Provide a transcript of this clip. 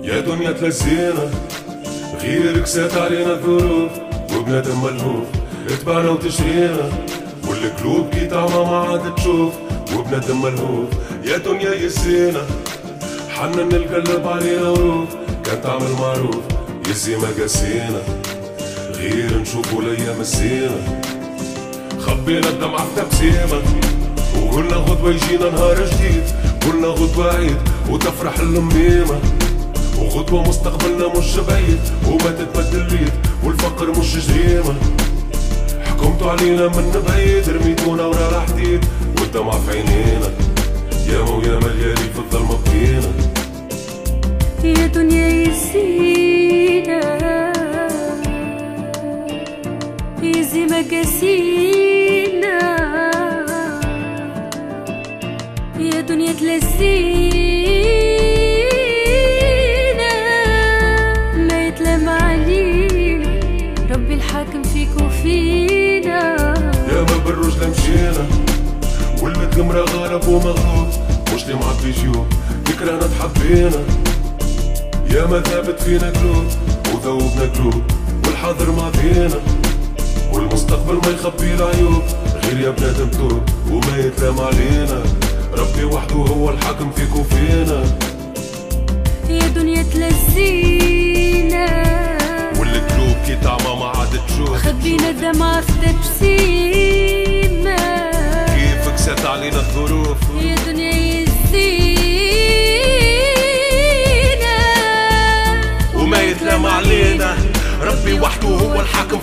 يا دنيا تلزينا غيرك سات علينا الظروف، وبنادم ملهوف اتبعنا وتشرينا، والقلوب كي تعمى ما عاد تشوف، وبنادم ملهوف يا دنيا يزينا، حنا نقلب علينا وروف، كان تعمل معروف يزي ما قاسينا، غير نشوفو الايام الزينة، خبينا الدمعة في تبسيمة، وقلنا غدوة يجينا نهار جديد، قلنا غدوة عيد وتفرح اللميمة، وغدوة مستقبلنا مش بعيد، وما تتبدل اليد والفقر مش جريمة، حكمتوا علينا من بعيد رميتونا ورا الحديد، والدمع في عينينا ياما وياما الليالي في الظلمة بكينا. يا دنيا يزينا يزي مقاسينا، يا دنيا تلزينا ما يتلام علينا، ربي الحاكم فيك وفينا. يا ما بالرجل مشينا والمتقمرة غالب ومغلوب، مش لي معطي جيوب ذكرانا تحبينا، يا ما ثابت فينا قلوب وذوبنا قلوب، والحاضر ماضينا والمستقبل ما يخبي العيوب، غير يا بنادم توب وما يتلام علينا، ربي وحده هو الحاكم فيك وفينا. يا دنيا تلزينا والقلوب كي تعمى ما عاد تشوف، خبينا الدمعة في تبسيمة، كيفك سات علينا الظروف، يا دنيا يزينا وما يتلام علينا، ربي وحده هو الحاكم